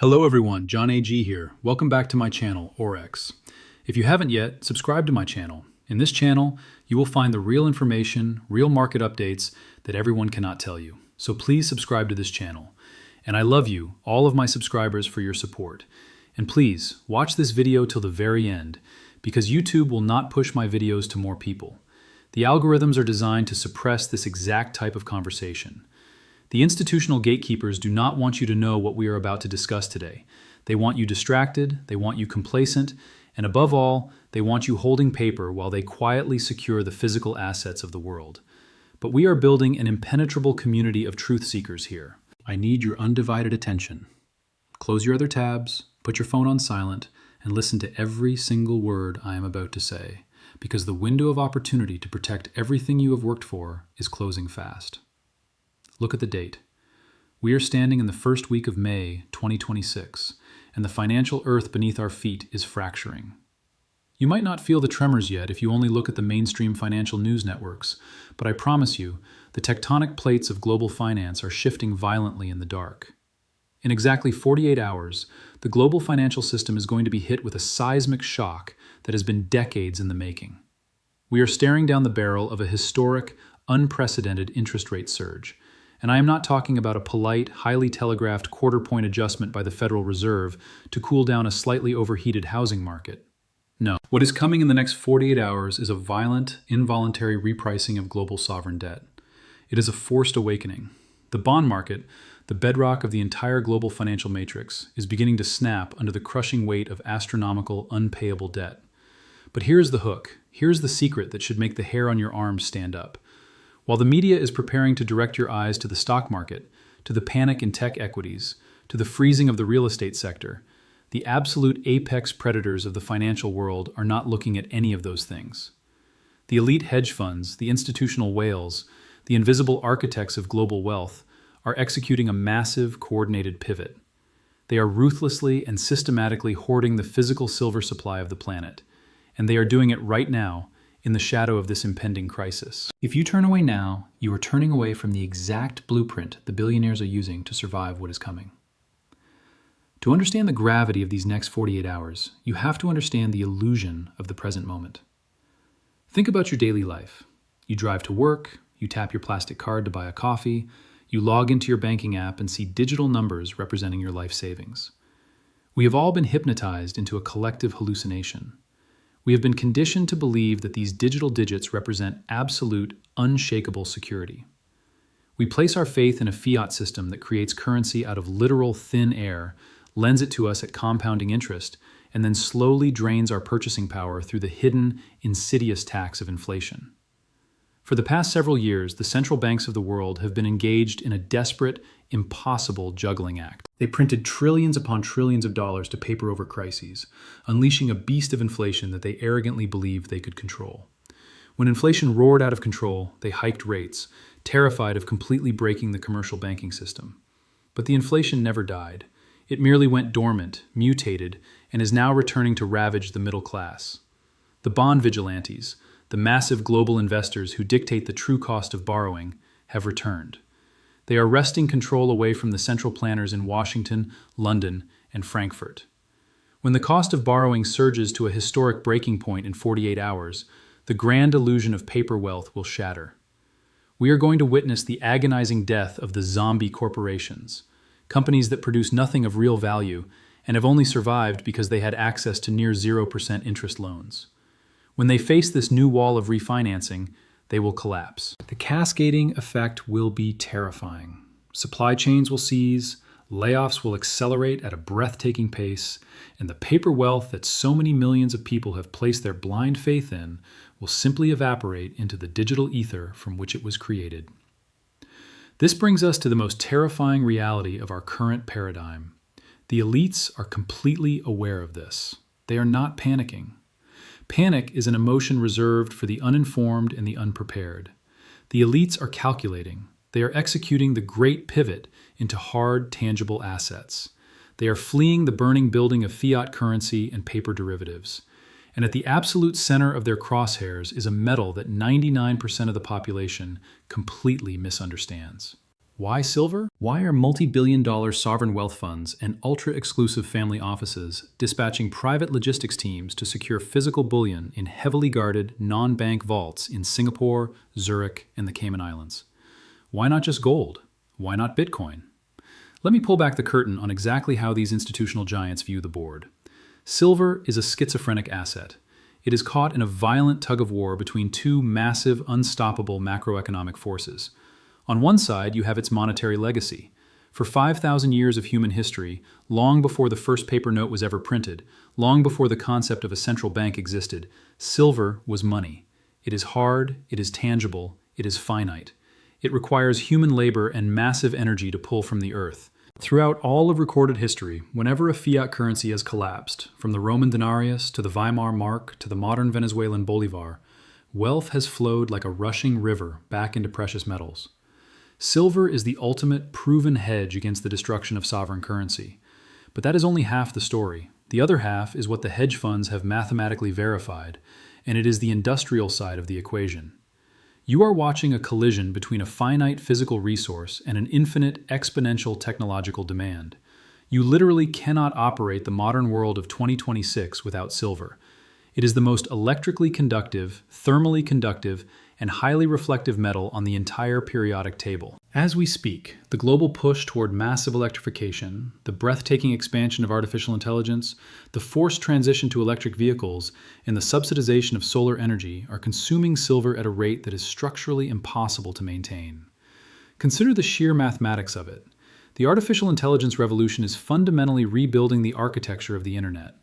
Hello everyone, John A.G. here. Welcome back to my channel, Aurex. If you haven't yet, subscribe to my channel. In this channel, you will find the real information, real market updates that everyone cannot tell you. So please subscribe to this channel. And I love you, all of my subscribers, for your support. And please, watch this video till the very end, because YouTube will not push my videos to more people. The algorithms are designed to suppress this exact type of conversation. The institutional gatekeepers do not want you to know what we are about to discuss today. They want you distracted, they want you complacent, and above all, they want you holding paper while they quietly secure the physical assets of the world. But we are building an impenetrable community of truth seekers here. I need your undivided attention. Close your other tabs, put your phone on silent, and listen to every single word I am about to say, because the window of opportunity to protect everything you have worked for is closing fast. Look at the date. We are standing in the first week of May 2026, and the financial earth beneath our feet is fracturing. You might not feel the tremors yet if you only look at the mainstream financial news networks, but I promise you, the tectonic plates of global finance are shifting violently in the dark. In exactly 48 hours, the global financial system is going to be hit with a seismic shock that has been decades in the making. We are staring down the barrel of a historic, unprecedented interest rate surge. And I am not talking about a polite, highly telegraphed quarter-point adjustment by the Federal Reserve to cool down a slightly overheated housing market. No. What is coming in the next 48 hours is a violent, involuntary repricing of global sovereign debt. It is a forced awakening. The bond market, the bedrock of the entire global financial matrix, is beginning to snap under the crushing weight of astronomical, unpayable debt. But here's the hook. Here's the secret that should make the hair on your arms stand up. While the media is preparing to direct your eyes to the stock market, to the panic in tech equities, to the freezing of the real estate sector, the absolute apex predators of the financial world are not looking at any of those things. The elite hedge funds, the institutional whales, the invisible architects of global wealth are executing a massive, coordinated pivot. They are ruthlessly and systematically hoarding the physical silver supply of the planet, and they are doing it right now, in the shadow of this impending crisis. If you turn away now, you are turning away from the exact blueprint the billionaires are using to survive what is coming. To understand the gravity of these next 48 hours, you have to understand the illusion of the present moment. Think about your daily life. You drive to work, you tap your plastic card to buy a coffee, you log into your banking app and see digital numbers representing your life savings. We have all been hypnotized into a collective hallucination. We have been conditioned to believe that these digital digits represent absolute, unshakable security. We place our faith in a fiat system that creates currency out of literal thin air, lends it to us at compounding interest, and then slowly drains our purchasing power through the hidden, insidious tax of inflation. For the past several years, the central banks of the world have been engaged in a desperate, impossible juggling act. They printed trillions upon trillions of dollars to paper over crises, unleashing a beast of inflation that they arrogantly believed they could control. When inflation roared out of control, they hiked rates, terrified of completely breaking the commercial banking system. But the inflation never died. It merely went dormant, mutated, and is now returning to ravage the middle class. The bond vigilantes, the massive global investors who dictate the true cost of borrowing, have returned. They are wresting control away from the central planners in Washington, London, and Frankfurt. When the cost of borrowing surges to a historic breaking point in 48 hours, the grand illusion of paper wealth will shatter. We are going to witness the agonizing death of the zombie corporations, companies that produce nothing of real value and have only survived because they had access to near 0% interest loans. When they face this new wall of refinancing, they will collapse. The cascading effect will be terrifying. Supply chains will seize, layoffs will accelerate at a breathtaking pace, and the paper wealth that so many millions of people have placed their blind faith in will simply evaporate into the digital ether from which it was created. This brings us to the most terrifying reality of our current paradigm. The elites are completely aware of this. They are not panicking. Panic is an emotion reserved for the uninformed and the unprepared. The elites are calculating. They are executing the great pivot into hard, tangible assets. They are fleeing the burning building of fiat currency and paper derivatives. And at the absolute center of their crosshairs is a metal that 99% of the population completely misunderstands. Why silver? Why are multi-billion-dollar sovereign wealth funds and ultra-exclusive family offices dispatching private logistics teams to secure physical bullion in heavily guarded, non-bank vaults in Singapore, Zurich, and the Cayman Islands? Why not just gold? Why not Bitcoin? Let me pull back the curtain on exactly how these institutional giants view the board. Silver is a schizophrenic asset. It is caught in a violent tug-of-war between two massive, unstoppable macroeconomic forces. On one side, you have its monetary legacy. For 5,000 years of human history, long before the first paper note was ever printed, long before the concept of a central bank existed, silver was money. It is hard, it is tangible, it is finite. It requires human labor and massive energy to pull from the earth. Throughout all of recorded history, whenever a fiat currency has collapsed, from the Roman denarius to the Weimar mark to the modern Venezuelan bolivar, wealth has flowed like a rushing river back into precious metals. Silver is the ultimate proven hedge against the destruction of sovereign currency. But that is only half the story. The other half is what the hedge funds have mathematically verified, and it is the industrial side of the equation. You are watching a collision between a finite physical resource and an infinite exponential technological demand. You literally cannot operate the modern world of 2026 without silver. It is the most electrically conductive, thermally conductive, and highly reflective metal on the entire periodic table. As we speak, the global push toward massive electrification, the breathtaking expansion of artificial intelligence, the forced transition to electric vehicles, and the subsidization of solar energy are consuming silver at a rate that is structurally impossible to maintain. Consider the sheer mathematics of it. The artificial intelligence revolution is fundamentally rebuilding the architecture of the internet.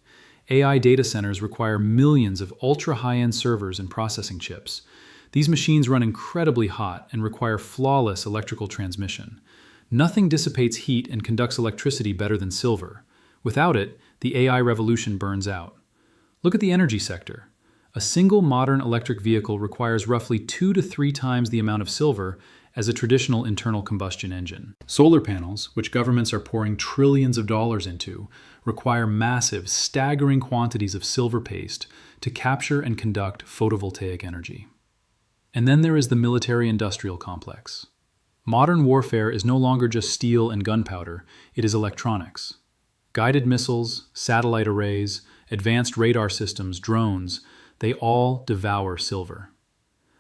AI data centers require millions of ultra-high-end servers and processing chips. These machines run incredibly hot and require flawless electrical transmission. Nothing dissipates heat and conducts electricity better than silver. Without it, the AI revolution burns out. Look at the energy sector. A single modern electric vehicle requires roughly 2 to 3 times the amount of silver as a traditional internal combustion engine. Solar panels, which governments are pouring trillions of dollars into, require massive, staggering quantities of silver paste to capture and conduct photovoltaic energy. And then there is the military-industrial complex. Modern warfare is no longer just steel and gunpowder, it is electronics. Guided missiles, satellite arrays, advanced radar systems, drones, they all devour silver.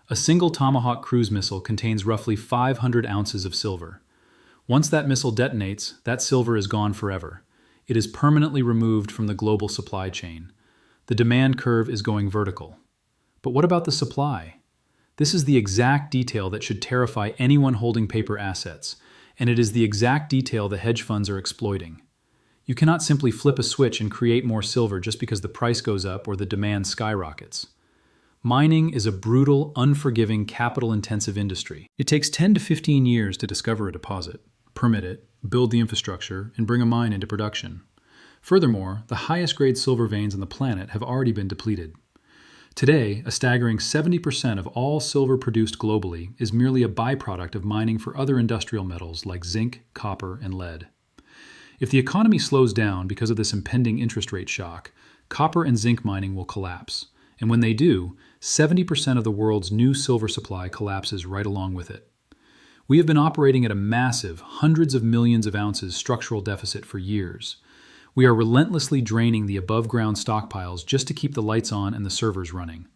A single Tomahawk cruise missile contains roughly 500 ounces of silver. Once that missile detonates, that silver is gone forever. It is permanently removed from the global supply chain. The demand curve is going vertical. But what about the supply? This is the exact detail that should terrify anyone holding paper assets, and it is the exact detail the hedge funds are exploiting. You cannot simply flip a switch and create more silver just because the price goes up or the demand skyrockets. Mining is a brutal, unforgiving, capital-intensive industry. It takes 10 to 15 years to discover a deposit, permit it, build the infrastructure, and bring a mine into production. Furthermore, the highest-grade silver veins on the planet have already been depleted. Today, a staggering 70% of all silver produced globally is merely a byproduct of mining for other industrial metals like zinc, copper, and lead. If the economy slows down because of this impending interest rate shock, copper and zinc mining will collapse. And when they do, 70% of the world's new silver supply collapses right along with it. We have been operating at a massive, hundreds of millions of ounces structural deficit for years. We are relentlessly draining the above-ground stockpiles just to keep the lights on and the servers running.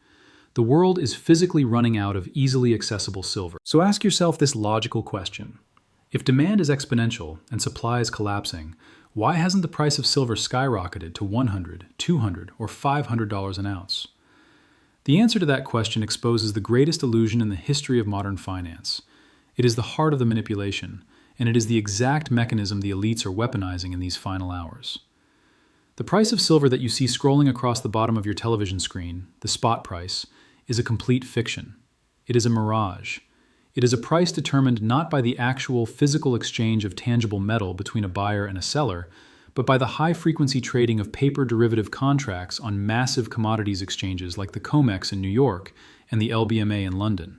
The world is physically running out of easily accessible silver. So ask yourself this logical question. If demand is exponential and supply is collapsing, why hasn't the price of silver skyrocketed to $100, $200, or $500 an ounce? The answer to that question exposes the greatest illusion in the history of modern finance. It is the heart of the manipulation, and it is the exact mechanism the elites are weaponizing in these final hours. The price of silver that you see scrolling across the bottom of your television screen, the spot price, is a complete fiction. It is a mirage. It is a price determined not by the actual physical exchange of tangible metal between a buyer and a seller, but by the high-frequency trading of paper derivative contracts on massive commodities exchanges like the COMEX in New York and the LBMA in London.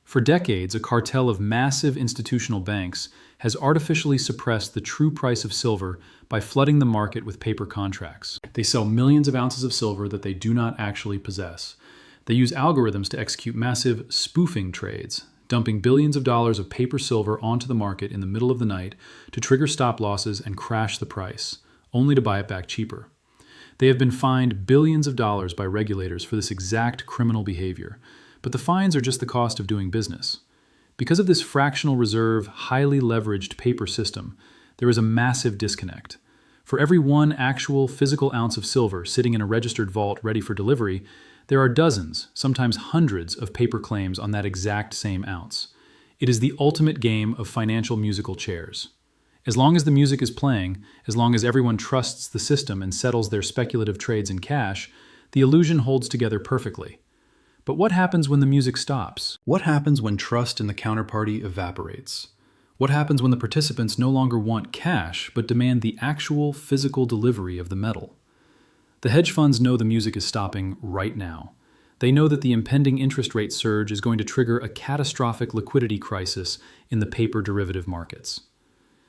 For decades, a cartel of massive institutional banks has artificially suppressed the true price of silver by flooding the market with paper contracts. They sell millions of ounces of silver that they do not actually possess. They use algorithms to execute massive spoofing trades, dumping billions of dollars of paper silver onto the market in the middle of the night to trigger stop losses and crash the price, only to buy it back cheaper. They have been fined billions of dollars by regulators for this exact criminal behavior, but the fines are just the cost of doing business. Because of this fractional reserve, highly leveraged paper system, there is a massive disconnect. For every one actual physical ounce of silver sitting in a registered vault ready for delivery, there are dozens, sometimes hundreds, of paper claims on that exact same ounce. It is the ultimate game of financial musical chairs. As long as the music is playing, as long as everyone trusts the system and settles their speculative trades in cash, the illusion holds together perfectly. But what happens when the music stops? What happens when trust in the counterparty evaporates? What happens when the participants no longer want cash, but demand the actual physical delivery of the metal? The hedge funds know the music is stopping right now. They know that the impending interest rate surge is going to trigger a catastrophic liquidity crisis in the paper derivative markets.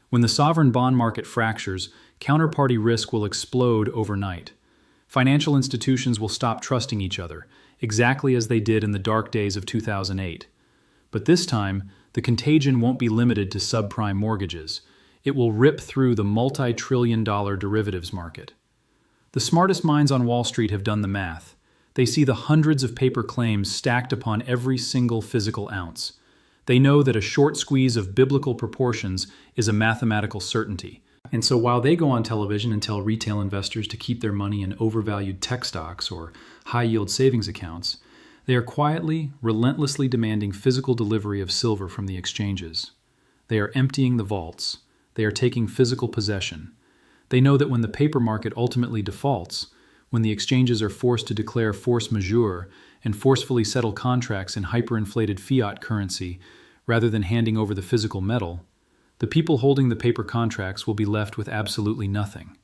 When the sovereign bond market fractures, counterparty risk will explode overnight. Financial institutions will stop trusting each other, exactly as they did in the dark days of 2008. But this time, the contagion won't be limited to subprime mortgages. It will rip through the multi-trillion-dollar derivatives market. The smartest minds on Wall Street have done the math. They see the hundreds of paper claims stacked upon every single physical ounce. They know that a short squeeze of biblical proportions is a mathematical certainty. And so while they go on television and tell retail investors to keep their money in overvalued tech stocks or high-yield savings accounts, they are quietly, relentlessly demanding physical delivery of silver from the exchanges. They are emptying the vaults. They are taking physical possession. They know that when the paper market ultimately defaults, when the exchanges are forced to declare force majeure and forcefully settle contracts in hyperinflated fiat currency rather than handing over the physical metal, the people holding the paper contracts will be left with absolutely nothing.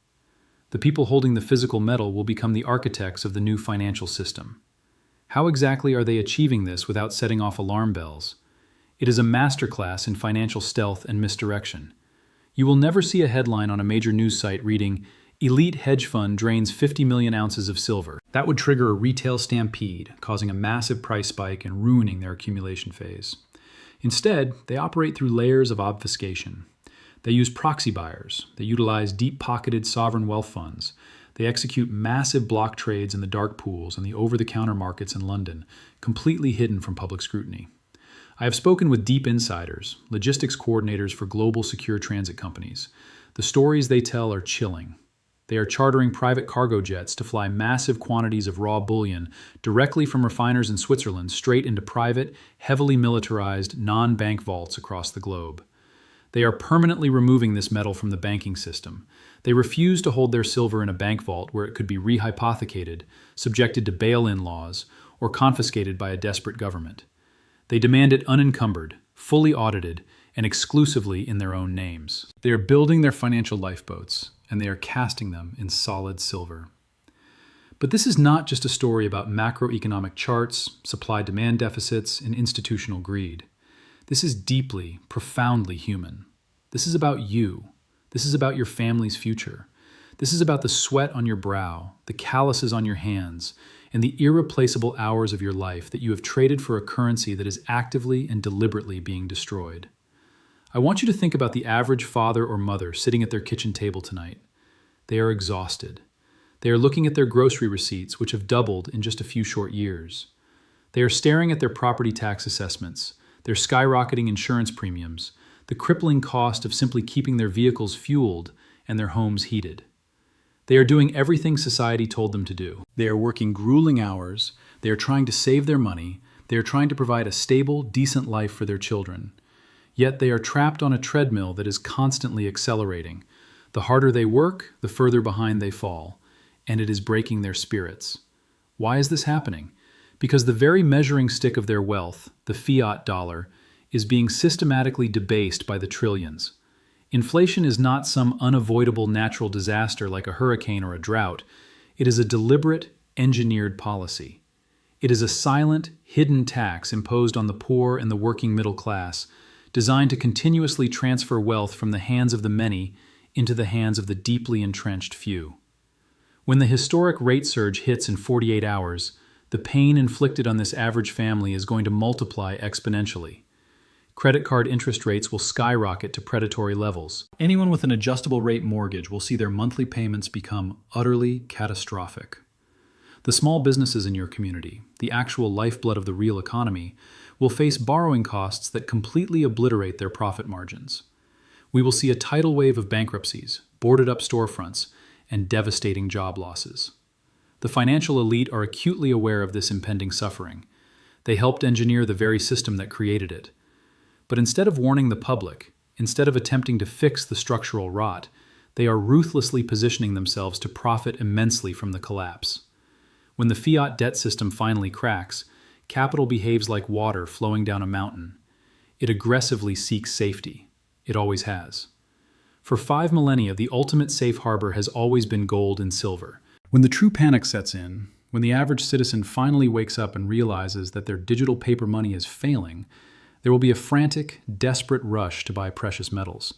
The people holding the physical metal will become the architects of the new financial system. How exactly are they achieving this without setting off alarm bells? It is a masterclass in financial stealth and misdirection. You will never see a headline on a major news site reading, "Elite hedge fund drains 50 million ounces of silver." That would trigger a retail stampede, causing a massive price spike and ruining their accumulation phase. Instead, they operate through layers of obfuscation. They use proxy buyers. They utilize deep-pocketed sovereign wealth funds. They execute massive block trades in the dark pools and the over-the-counter markets in London, completely hidden from public scrutiny. I have spoken with deep insiders, logistics coordinators for global secure transit companies. The stories they tell are chilling. They are chartering private cargo jets to fly massive quantities of raw bullion directly from refiners in Switzerland straight into private, heavily militarized, non-bank vaults across the globe. They are permanently removing this metal from the banking system. They refuse to hold their silver in a bank vault where it could be rehypothecated, subjected to bail-in laws, or confiscated by a desperate government. They demand it unencumbered, fully audited, and exclusively in their own names. They are building their financial lifeboats, and they are casting them in solid silver. But this is not just a story about macroeconomic charts, supply-demand deficits, and institutional greed. This is deeply, profoundly human. This is about you. This is about your family's future. This is about the sweat on your brow, the calluses on your hands, and the irreplaceable hours of your life that you have traded for a currency that is actively and deliberately being destroyed. I want you to think about the average father or mother sitting at their kitchen table tonight. They are exhausted. They are looking at their grocery receipts, which have doubled in just a few short years. They are staring at their property tax assessments, their skyrocketing insurance premiums, the crippling cost of simply keeping their vehicles fueled and their homes heated. They are doing everything society told them to do. They are working grueling hours. They are trying to save their money. They are trying to provide a stable, decent life for their children. Yet they are trapped on a treadmill that is constantly accelerating. The harder they work, the further behind they fall, and it is breaking their spirits. Why is this happening? Because the very measuring stick of their wealth, the fiat dollar, is being systematically debased by the trillions. Inflation is not some unavoidable natural disaster like a hurricane or a drought. It is a deliberate, engineered policy. It is a silent, hidden tax imposed on the poor and the working middle class, designed to continuously transfer wealth from the hands of the many into the hands of the deeply entrenched few. When the historic rate surge hits in 48 hours, the pain inflicted on this average family is going to multiply exponentially. Credit card interest rates will skyrocket to predatory levels. Anyone with an adjustable rate mortgage will see their monthly payments become utterly catastrophic. The small businesses in your community, the actual lifeblood of the real economy, will face borrowing costs that completely obliterate their profit margins. We will see a tidal wave of bankruptcies, boarded-up storefronts, and devastating job losses. The financial elite are acutely aware of this impending suffering. They helped engineer the very system that created it. But instead of warning the public, instead of attempting to fix the structural rot, they are ruthlessly positioning themselves to profit immensely from the collapse. When the fiat debt system finally cracks, capital behaves like water flowing down a mountain. It aggressively seeks safety. It always has. For 5 millennia, the ultimate safe harbor has always been gold and silver. When the true panic sets in, when the average citizen finally wakes up and realizes that their digital paper money is failing, there will be a frantic, desperate rush to buy precious metals.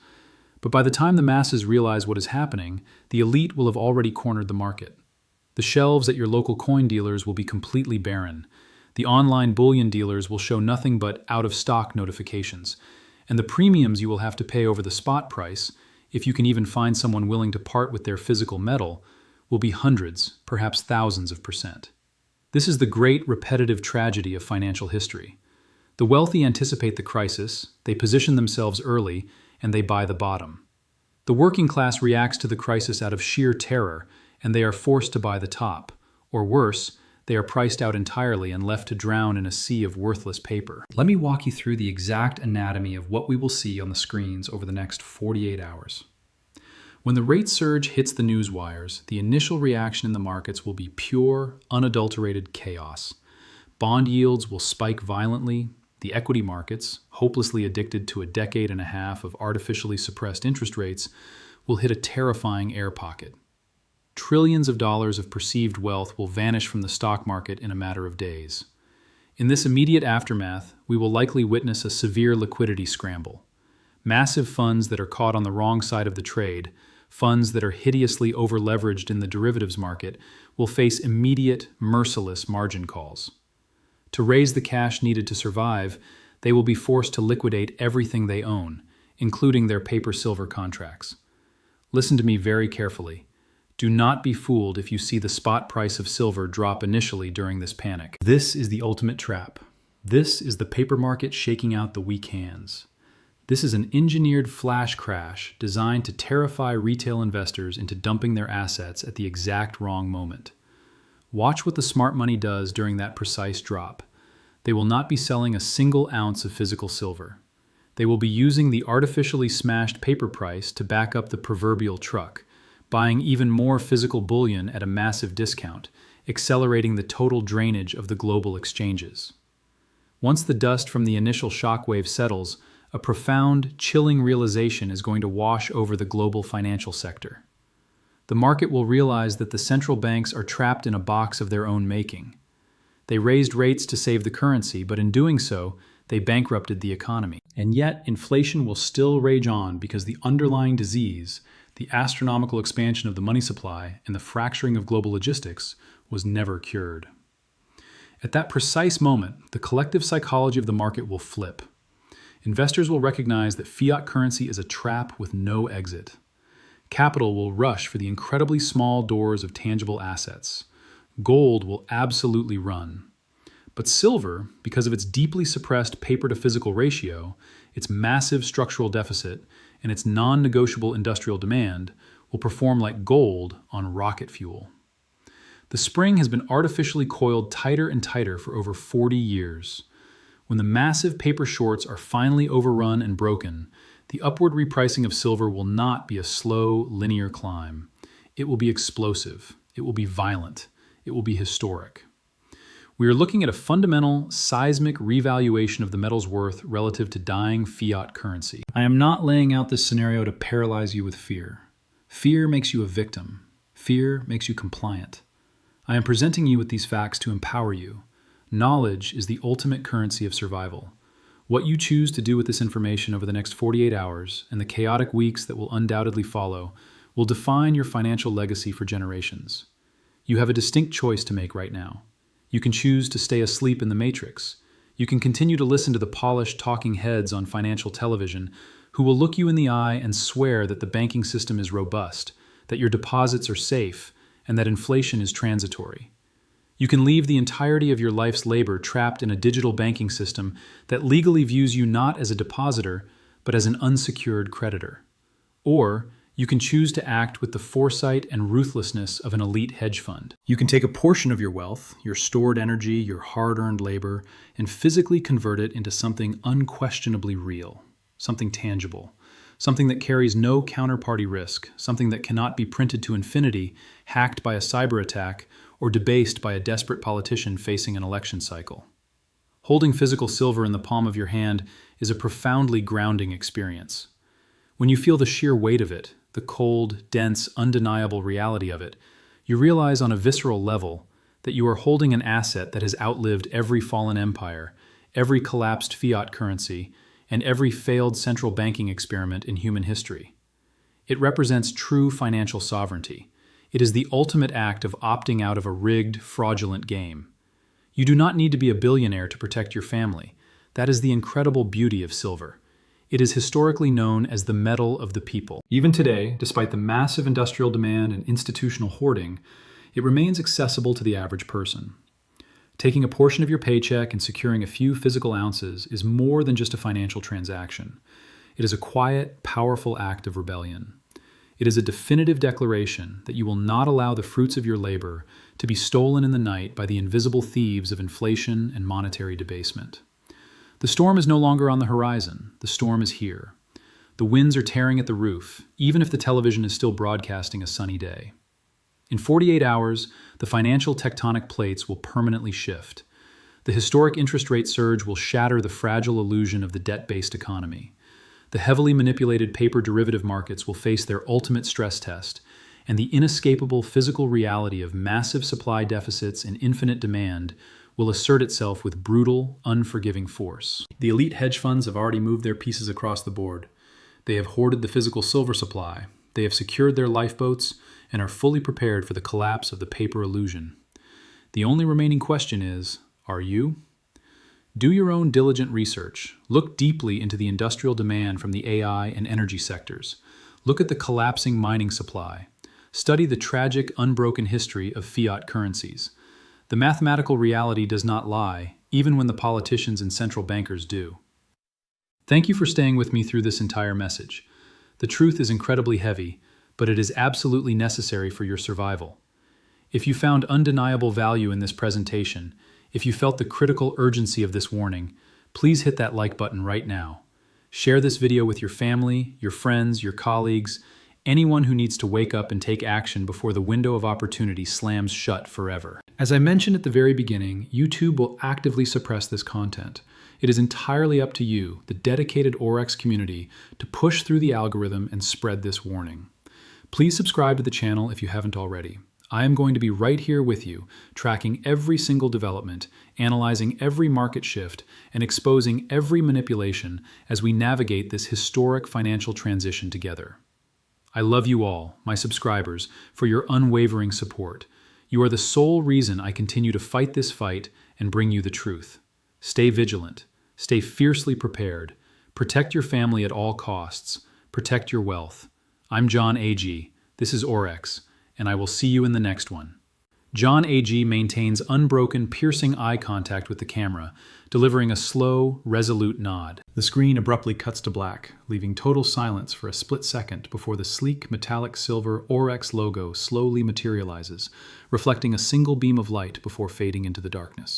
But by the time the masses realize what is happening, the elite will have already cornered the market. The shelves at your local coin dealers will be completely barren. The online bullion dealers will show nothing but out-of-stock notifications. And the premiums you will have to pay over the spot price, if you can even find someone willing to part with their physical metal, will be hundreds, perhaps thousands of %. This is the great repetitive tragedy of financial history. The wealthy anticipate the crisis, they position themselves early, and they buy the bottom. The working class reacts to the crisis out of sheer terror, and they are forced to buy the top. Or worse, they are priced out entirely and left to drown in a sea of worthless paper. Let me walk you through the exact anatomy of what we will see on the screens over the next 48 hours. When the rate surge hits the news wires, the initial reaction in the markets will be pure, unadulterated chaos. Bond yields will spike violently. The equity markets, hopelessly addicted to a decade and a half of artificially suppressed interest rates, will hit a terrifying air pocket. Trillions of dollars of perceived wealth will vanish from the stock market in a matter of days. In this immediate aftermath, we will likely witness a severe liquidity scramble. Massive funds that are caught on the wrong side of the trade, funds that are hideously over-leveraged in the derivatives market, will face immediate, merciless margin calls. To raise the cash needed to survive, they will be forced to liquidate everything they own, including their paper-silver contracts. Listen to me very carefully. Do not be fooled if you see the spot price of silver drop initially during this panic. This is the ultimate trap. This is the paper market shaking out the weak hands. This is an engineered flash crash designed to terrify retail investors into dumping their assets at the exact wrong moment. Watch what the smart money does during that precise drop. They will not be selling a single ounce of physical silver. They will be using the artificially smashed paper price to back up the proverbial truck, buying even more physical bullion at a massive discount, accelerating the total drainage of the global exchanges. Once the dust from the initial shockwave settles, a profound, chilling realization is going to wash over the global financial sector. The market will realize that the central banks are trapped in a box of their own making. They raised rates to save the currency, but in doing so, they bankrupted the economy. And yet, inflation will still rage on because the underlying disease, the astronomical expansion of the money supply, and the fracturing of global logistics was never cured. At that precise moment, the collective psychology of the market will flip. Investors will recognize that fiat currency is a trap with no exit. Capital will rush for the incredibly small doors of tangible assets. Gold will absolutely run. But silver, because of its deeply suppressed paper-to-physical ratio, its massive structural deficit, and its non-negotiable industrial demand, will perform like gold on rocket fuel. The spring has been artificially coiled tighter and tighter for over 40 years. When the massive paper shorts are finally overrun and broken, the upward repricing of silver will not be a slow, linear climb. It will be explosive. It will be violent. It will be historic. We are looking at a fundamental, seismic revaluation of the metal's worth relative to dying fiat currency. I am not laying out this scenario to paralyze you with fear. Fear makes you a victim. Fear makes you compliant. I am presenting you with these facts to empower you. Knowledge is the ultimate currency of survival. What you choose to do with this information over the next 48 hours and the chaotic weeks that will undoubtedly follow will define your financial legacy for generations. You have a distinct choice to make right now. You can choose to stay asleep in the matrix. You can continue to listen to the polished talking heads on financial television who will look you in the eye and swear that the banking system is robust, that your deposits are safe, and that inflation is transitory. You can leave the entirety of your life's labor trapped in a digital banking system that legally views you not as a depositor, but as an unsecured creditor. Or you can choose to act with the foresight and ruthlessness of an elite hedge fund. You can take a portion of your wealth, your stored energy, your hard-earned labor, and physically convert it into something unquestionably real, something tangible, something that carries no counterparty risk, something that cannot be printed to infinity, hacked by a cyber attack, or debased by a desperate politician facing an election cycle. Holding physical silver in the palm of your hand is a profoundly grounding experience. When you feel the sheer weight of it, the cold, dense, undeniable reality of it, you realize on a visceral level that you are holding an asset that has outlived every fallen empire, every collapsed fiat currency, and every failed central banking experiment in human history. It represents true financial sovereignty. It is the ultimate act of opting out of a rigged, fraudulent game. You do not need to be a billionaire to protect your family. That is the incredible beauty of silver. It is historically known as the metal of the people. Even today, despite the massive industrial demand and institutional hoarding, it remains accessible to the average person. Taking a portion of your paycheck and securing a few physical ounces is more than just a financial transaction. It is a quiet, powerful act of rebellion. It is a definitive declaration that you will not allow the fruits of your labor to be stolen in the night by the invisible thieves of inflation and monetary debasement. The storm is no longer on the horizon. The storm is here. The winds are tearing at the roof, even if the television is still broadcasting a sunny day. In 48 hours, the financial tectonic plates will permanently shift. The historic interest rate surge will shatter the fragile illusion of the debt-based economy. The heavily manipulated paper derivative markets will face their ultimate stress test, and the inescapable physical reality of massive supply deficits and infinite demand will assert itself with brutal, unforgiving force. The elite hedge funds have already moved their pieces across the board. They have hoarded the physical silver supply, they have secured their lifeboats, and are fully prepared for the collapse of the paper illusion. The only remaining question is, are you? Do your own diligent research. Look deeply into the industrial demand from the AI and energy sectors. Look at the collapsing mining supply. Study the tragic, unbroken history of fiat currencies. The mathematical reality does not lie, even when the politicians and central bankers do. Thank you for staying with me through this entire message. The truth is incredibly heavy, but it is absolutely necessary for your survival. If you found undeniable value in this presentation, if you felt the critical urgency of this warning, please hit that like button right now. Share this video with your family, your friends, your colleagues, anyone who needs to wake up and take action before the window of opportunity slams shut forever. As I mentioned at the very beginning, YouTube will actively suppress this content. It is entirely up to you, the dedicated Aurex community, to push through the algorithm and spread this warning. Please subscribe to the channel if you haven't already. I am going to be right here with you, tracking every single development, analyzing every market shift, and exposing every manipulation as we navigate this historic financial transition together. I love you all, my subscribers, for your unwavering support. You are the sole reason I continue to fight this fight and bring you the truth. Stay vigilant. Stay fiercely prepared. Protect your family at all costs. Protect your wealth. I'm John A.G. This is Aurex, and I will see you in the next one. John A.G. maintains unbroken, piercing eye contact with the camera, delivering a slow, resolute nod. The screen abruptly cuts to black, leaving total silence for a split second before the sleek, metallic silver Aurex logo slowly materializes, reflecting a single beam of light before fading into the darkness.